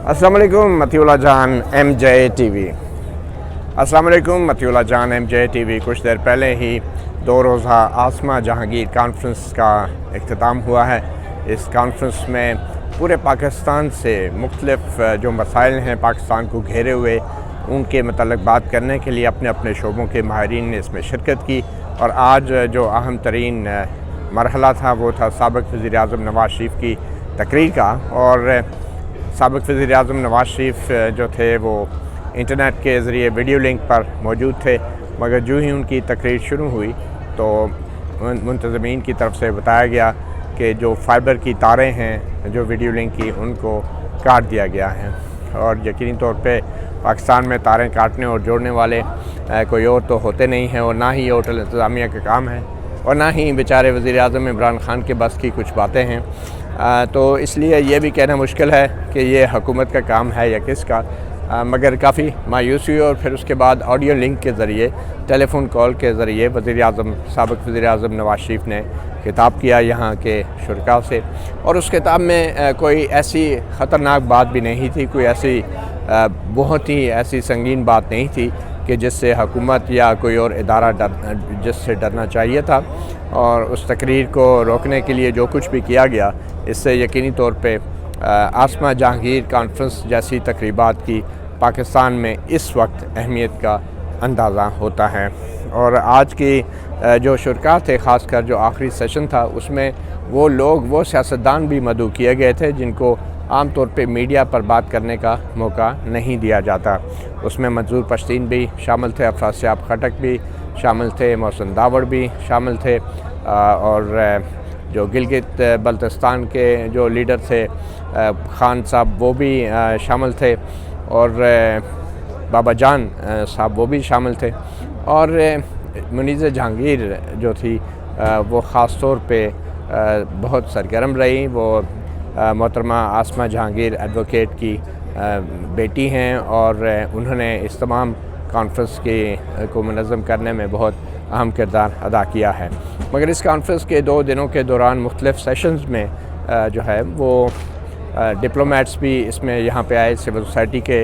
अस्सलाम वालेकुम मतीउल्लाह जान MJ TV। अस्सलाम वालेकुम मतीउल्लाह जान MJ TV। कुछ देर पहले ही 2 रोज़ा आसमा जहांगीर कॉन्फ्रेंस का इख्तिताम हुआ है। इस कॉन्फ्रेंस में पूरे पाकिस्तान से मुख्तलिफ जो मसाइल हैं पाकिस्तान को घेरे हुए, उनके मतलब बात करने के लिए अपने अपने शोबों के माहिरीन ने इसमें शिरकत की। और आज जो अहम तरीन मरहला था वो था साबिक़ वज़ीर-ए-आज़म नवाज़ शरीफ की तकरीर का। और साबिक़ वज़ीर-ए-आज़म नवाज़ शरीफ जो थे वो इंटरनेट के ज़रिए वीडियो लिंक पर मौजूद थे, मगर जो ही उनकी तकरीर शुरू हुई तो मुंतज़मीन की तरफ से बताया गया कि जो फाइबर की तारें हैं जो वीडियो लिंक की, उनको काट दिया गया है। और यकीनी तौर पे पाकिस्तान में तारें काटने और जोड़ने वाले कोई और तो होते नहीं हैं, और ना ही होटल इंतज़ामिया का काम है, और ना ही बेचारे वज़ीर-ए-आज़म इमरान खान के बस की कुछ बातें हैं। तो इसलिए ये भी कहना मुश्किल है कि ये हुकूमत का काम है या किसका। मगर काफ़ी मायूसी हुई। और फिर उसके बाद ऑडियो लिंक के ज़रिए, टेलीफोन कॉल के ज़रिए वज़ीर-ए-आज़म साबिक़ वज़ीर-ए-आज़म नवाज़ शरीफ ने खिताब किया यहाँ के शुरका से। और उस खिताब में कोई ऐसी ख़तरनाक बात भी नहीं थी, कोई ऐसी बहुत ही ऐसी संगीन बात नहीं थी कि जिससे हुकूमत या कोई और इदारा जिससे डरना चाहिए था। और उस तकरीर को रोकने के लिए जो कुछ भी किया गया, इससे यकीनी तौर पे आसमा जहांगीर कॉन्फ्रेंस जैसी तकरीबात की पाकिस्तान में इस वक्त अहमियत का अंदाज़ा होता है। और आज की जो शुरका थे, ख़ासकर जो आखिरी सेशन था, उसमें वो लोग, वो सियासतदान भी मदऊ किए गए थे जिनको आम तौर पे मीडिया पर बात करने का मौका नहीं दिया जाता। उसमें मंजूर पश्तीन भी शामिल थे, अफरासियाब खटक भी शामिल थे, मोहसिन दावड़ भी शामिल थे, और जो गिलगित बल्तिस्तान के जो लीडर थे खान साहब, वो भी शामिल थे, और बाबा जान साहब वो भी शामिल थे। और मुनीज़ जहांगीर जो थी वो ख़ास तौर पे बहुत सरगर्म रही। वो मोहतरमा आसमा जहांगीर एडवोकेट की बेटी हैं, और उन्होंने इस तमाम कॉन्फ्रेंस को मुनज़्ज़म करने में बहुत अहम किरदार अदा किया है। मगर इस कॉन्फ्रेंस के 2 दिनों के दौरान मुख्तलिफ़ सेशंस में जो है वो डिप्लोमेट्स भी इसमें यहाँ पे आए, सिविल सोसाइटी के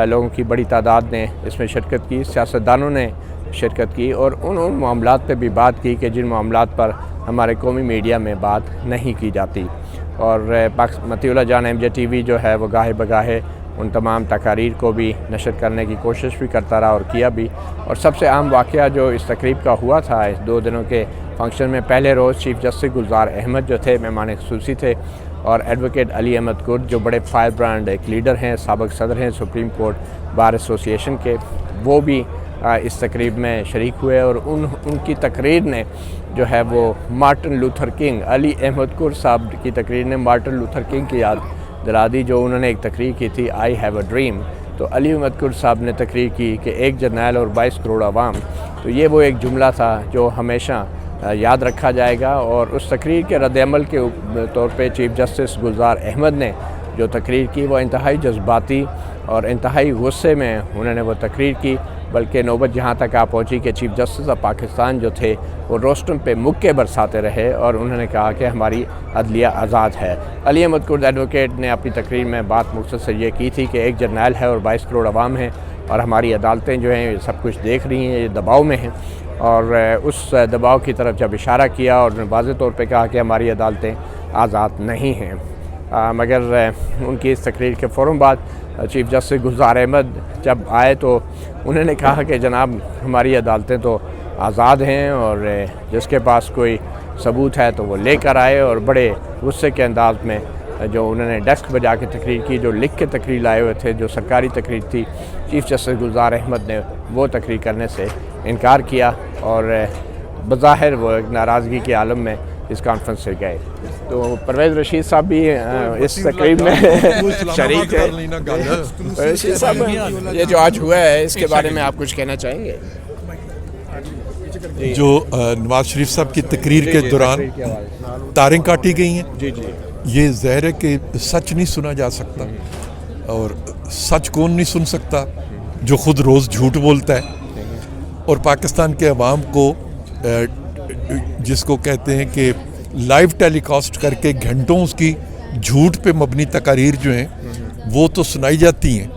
लोगों की बड़ी तादाद ने इसमें शिरकत की, सियासतदानों ने शिरकत की, और उन मामलात पे भी बात की कि जिन मामलात पर हमारे कौमी मीडिया में बात नहीं की जाती। और मतीउल्लाह जान MJ TV जो है वो गाहे बगाहे उन तमाम तकारीर को भी नशर करने की कोशिश भी करता रहा और किया भी। और सबसे अहम वाक़या जो इस तकरीब का हुआ था, इस 2 दिनों के फंक्शन में, पहले रोज़ चीफ जस्टिस गुलजार अहमद जो थे मेहमान ख़ुसूसी थे, और एडवोकेट अली अहमद कुर्द जो बड़े फायर ब्रांड एक लीडर हैं, साबिक़ सदर हैं सुप्रीम कोर्ट बार एसोसिएशन के, वो भी इस तकरीब में शरीक हुए। और उनकी तकरीर ने जो है वो Martin Luther King, Ali Ahmad Kurd sahab की तकरीर ने मार्टिन लूथर किंग की याद दिला दी, जो उन्होंने एक तकरीर की थी, आई हैव अ ड्रीम। तो अली अहमद कुर्द साहब ने तकरीर की कि एक जर्नैल और 22 करोड़ आवाम। तो ये वो एक जुमला था जो हमेशा याद रखा जाएगा। और उस तकरीर के रद्द-ए-अमल के तौर पे चीफ जस्टिस गुलजार अहमद ने जो तकरीर की, वो इंतहाई जज्बाती और इंतहाई गुस्से में उन्होंने वो तकरीर की। बल्कि नौबत यहाँ तक आ पहुँची कि चीफ जस्टिस ऑफ पाकिस्तान जो थे वो रोस्टम पे मुक्के बरसाते रहे, और उन्होंने कहा कि हमारी अदलिया आज़ाद है। अली अहमद कुर्द एडवोकेट ने अपनी तकरीर में बात मुख्तसर ये की थी कि एक जर्नैल है और 22 करोड़ आवाम हैं, और हमारी अदालतें जो हैं ये सब कुछ देख रही हैं, ये दबाव में हैं। और उस दबाव की तरफ जब इशारा किया और वाज़ेह तौर पे कहा कि हमारी अदालतें आज़ाद नहीं हैं। मगर उनकी इस तकरीर के फ़ौरन बाद चीफ जस्टिस गुलजार अहमद जब आए तो उन्होंने कहा कि जनाब हमारी अदालतें तो आज़ाद हैं, और जिसके पास कोई सबूत है तो वो लेकर आए। और बड़े गुस्से के अंदाज में जो उन्होंने डेस्क बजा के तकरीर की, जो लिख के तकरीर लाए हुए थे, जो सरकारी तकरीर थी, चीफ जस्टिस गुलजार अहमद ने वो तकरीर करने से इनकार किया, और बज़ाहिर वो एक नाराज़गी के आलम में इस कॉन्फ्रेंस से गए। तो परवेज़ रशीद साहब भी इस तकरीब में शरीक है। रशीद साहब, ये जो आज हुआ है इसके बारे में आप कुछ कहना चाहेंगे? जो नवाज शरीफ साहब की तकरीर के दौरान तारें काटी गई हैं, जी जी, ये ज़ाहिर है कि सच नहीं सुना जा सकता। और सच कौन नहीं सुन सकता? जो ख़ुद रोज़ झूठ बोलता है। और पाकिस्तान के अवाम को जिसको कहते हैं कि लाइव टेलीकास्ट करके घंटों उसकी झूठ पे मबनी तकारीर जो हैं वो तो सुनाई जाती हैं,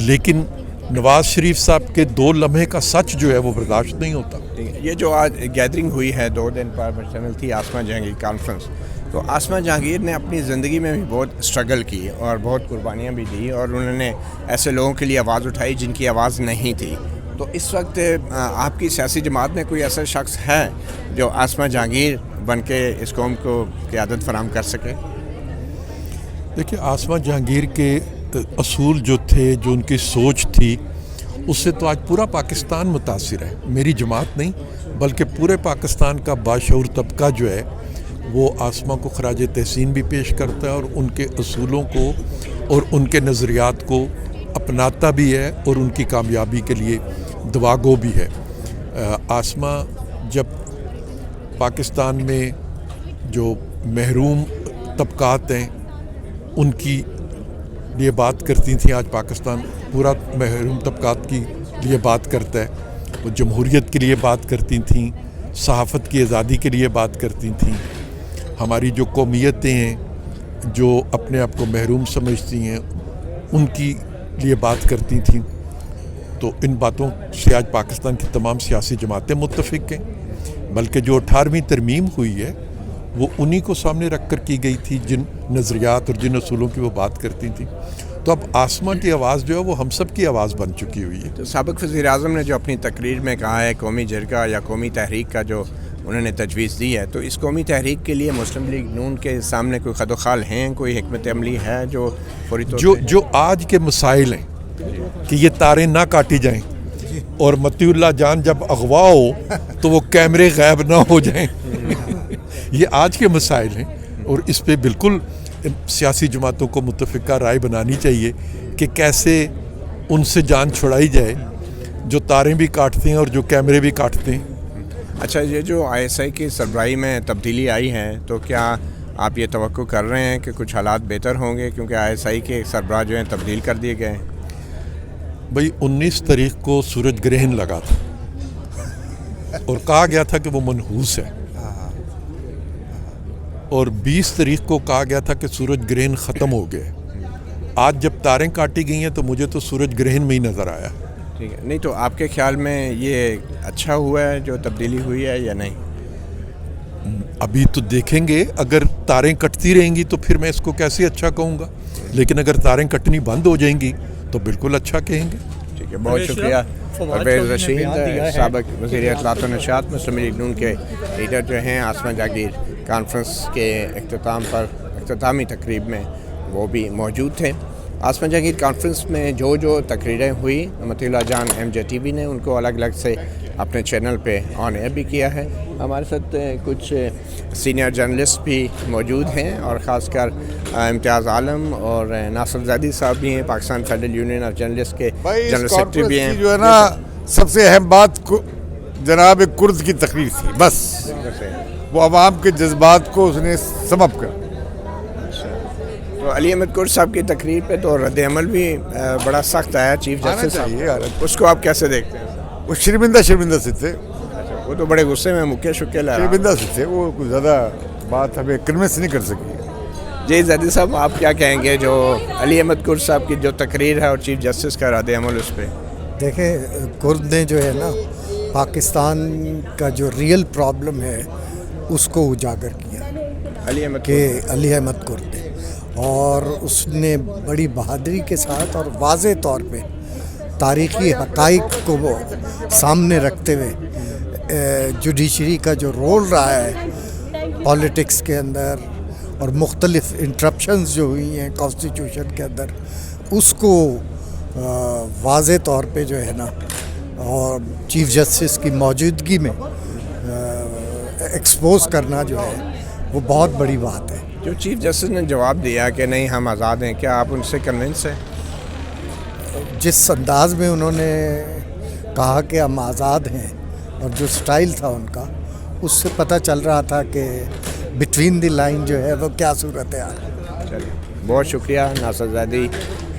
लेकिन नवाज शरीफ साहब के 2 लम्हे का सच जो है वो बर्दाश्त नहीं होता। ये जो आज गैदरिंग हुई है 2 दिन पर चैनल थी आसमा जहांगीर कॉन्फ्रेंस, तो आसमा जहांगीर ने अपनी ज़िंदगी में भी बहुत स्ट्रगल की और बहुत कुर्बानियाँ भी दी और उन्होंने ऐसे लोगों के लिए आवाज़ उठाई जिनकी आवाज़ नहीं थी। तो इस वक्त आपकी सियासी जमात में कोई ऐसा शख्स है जो आसमा जहांगीर बन के इस कौम को क़यादत फराहम कर सके? देखिए, आसमा जहांगीर के असूल जो थे, जो उनकी सोच थी, उससे तो आज पूरा पाकिस्तान मुतासिर है। मेरी जमात नहीं बल्कि पूरे पाकिस्तान का बाशऊर तबका जो है वो आसमा को खराज तहसीन भी पेश करता है और उनके असूलों को और उनके नज़रियात को अपनाता भी है और उनकी कामयाबी के लिए दुआगो भी है। आसमा जब पाकिस्तान में जो महरूम तबकात हैं उनकी लिए बात करती थी, आज पाकिस्तान पूरा महरूम तबकात की लिए बात करता है। वो जमहूरियत के लिए बात करती थी, सहाफ़त की आज़ादी के लिए बात करती थी। हमारी जो कौमियतें हैं जो अपने आप को महरूम समझती हैं उनकी लिए बात करती थी। तो इन बातों से आज पाकिस्तान की तमाम सियासी जमातें मुत्तफ़िक हैं, बल्कि जो 18वीं तरमीम हुई है वो उन्हीं को सामने रख कर की गई थी जिन नज़रियात और जिन असूलों की वो बात करती थी। तो अब आसमा की आवाज़ जो है वो हम सब की आवाज़ बन चुकी हुई है। तो साबिक़ वज़ीर-ए-आज़म ने जो अपनी तकरीर में कहा है कौमी जरगा या कौमी तहरीक का जो उन्होंने तजवीज़ दी है, तो इस कौमी तहरीक के लिए मुस्लिम लीग नून के सामने कोई खदोखाल हैं, कोई हिकमत अमली है जो फौरी तौर पे जो आज के मसाइल हैं कि ये तारें ना काटी जाएं और मतीउल्लाह जान जब अगवा हो तो वो कैमरे गायब ना हो जाएं ये आज के मसाइल हैं और इस पे बिल्कुल सियासी जमातों को मुत्तफ़िका राय बनानी चाहिए कि कैसे उनसे जान छुड़ाई जाए जो तारें भी काटते हैं और जो कैमरे भी काटते हैं। अच्छा, ये जो ISI की सरबराही में तब्दीली आई है, तो क्या आप ये तवक्को कर रहे हैं कि कुछ हालात बेहतर होंगे, क्योंकि ISI के सरबराह जो हैं तब्दील कर दिए गए हैं? भाई 19 तारीख को सूरज ग्रहण लगा था और कहा गया था कि वो मनहूस है, और 20 तारीख को कहा गया था कि सूरज ग्रहण ख़त्म हो गया। आज जब तारें काटी गई हैं तो मुझे तो सूरज ग्रहण में ही नज़र आया। ठीक है, नहीं तो आपके ख्याल में ये अच्छा हुआ है जो तब्दीली हुई है या नहीं? अभी तो देखेंगे, अगर तारें कटती रहेंगी तो फिर मैं इसको कैसे अच्छा कहूँगा, लेकिन अगर तारें कटनी बंद हो जाएंगी तो बिल्कुल अच्छा कहेंगे। ठीक है, बहुत शुक्रिया। परवेज़ रशीद, साबिक़ वज़ीर इत्तलात व नशरियात, मुस्लिम लीग नून के लीडर जो हैं, आसमा जहांगीर कॉन्फ्रेंस के इख्तिताम पर इख्तितामी तकरीब में वो भी मौजूद थे। आसमा जहांगीर कॉन्फ्रेंस में जो तकरीरें हुई, मतीउल्लाह जान MJ TV ने उनको अलग अलग से अपने चैनल पे ऑन एयर भी किया है। हमारे साथ कुछ सीनियर जर्नलिस्ट भी मौजूद हैं और ख़ासकर इम्तियाज़ आलम और नासिर ज़ैदी साहब भी हैं, Pakistan federal union of journalist के जनरल सेक्रेटरी भी हैं। जो है ना, सबसे अहम बात जनाब कुर्द की तकरीर थी, बस वो आवाम के जज्बात को उसने समअप कर। तो अली अहमद कुर्द साहब की तकरीर पे तो रद्द अमल भी बड़ा सख्त आया चीफ जस्टिस साहब, उसको आप कैसे देखते हैं? वो शर्मिंदा से थे, वो तो बड़े गुस्से में मुक्के शुक्के ला शर्मिंदा से थे, वो कुछ ज़्यादा बात हमें कन्विंस नहीं कर सकी। जी ज़ैदी साहब, आप क्या कहेंगे जो अली अहमद कुर्द साहब की जो तकरीर है और चीफ जस्टिस का रद्द अमल उस पर? देखें, कुर्द ने जो है ना पाकिस्तान का जो रियल प्रॉब्लम है उसको उजागर किया अली अहमद कुर्द ने, और उसने बड़ी बहादुरी के साथ और वाज़े तौर पे तारीख़ी हक़ाइक़ को वो सामने रखते हुए जुडिशरी का जो रोल रहा है पॉलिटिक्स के अंदर और मुख्तलिफ़ इंटरप्शंस जो हुई हैं कॉन्स्टिट्यूशन के अंदर, उसको वाज़े तौर पे जो है ना और चीफ जस्टिस की मौजूदगी में एक्सपोज करना जो है वो बहुत बड़ी बात है। जो चीफ जस्टिस ने जवाब दिया कि नहीं हम आज़ाद हैं, क्या आप उनसे कन्विंस हैं? जिस अंदाज में उन्होंने कहा कि हम आज़ाद हैं और जो स्टाइल था उनका, उससे पता चल रहा था कि बिटवीन द लाइन जो है वो क्या सूरत है। चलिए, बहुत शुक्रिया। Nasir Zaidi,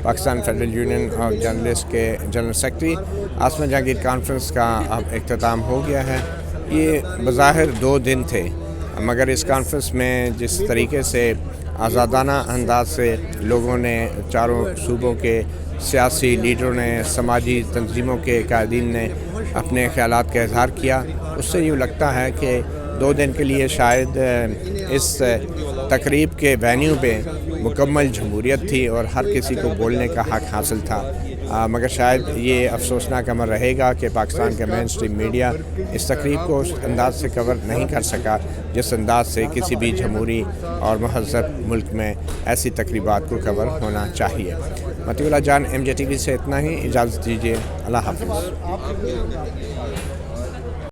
Pakistan federal union of journalist के general secretary. Asma Jahangir conference का अब इख्तिताम हो गया है। ये बज़ाहिर 2 दिन थे, मगर इस कॉन्फ्रेंस में जिस तरीके से آزادانہ انداز سے لوگوں نے، چاروں صوبوں کے سیاسی لیڈروں نے، سماجی تنظیموں کے قائدین نے اپنے خیالات کا اظہار کیا. اس سے یوں لگتا ہے کہ 2 دن کے لیے شاید اس تقریب کے وینیو پہ مکمل جمہوریت تھی اور ہر کسی کو بولنے کا حق حاصل تھا. مگر شاید یہ افسوسناک امر رہے گا کہ پاکستان کا مین اسٹریم میڈیا اس تقریب کو اس انداز سے کور نہیں کر سکا جس انداز سے کسی بھی جمہوری اور مہذب ملک میں ایسی تقریبات کو کور ہونا چاہیے. مطیع اللہ جان MJ TV سے اتنا ہی. اجازت دیجیے. اللہ حافظ.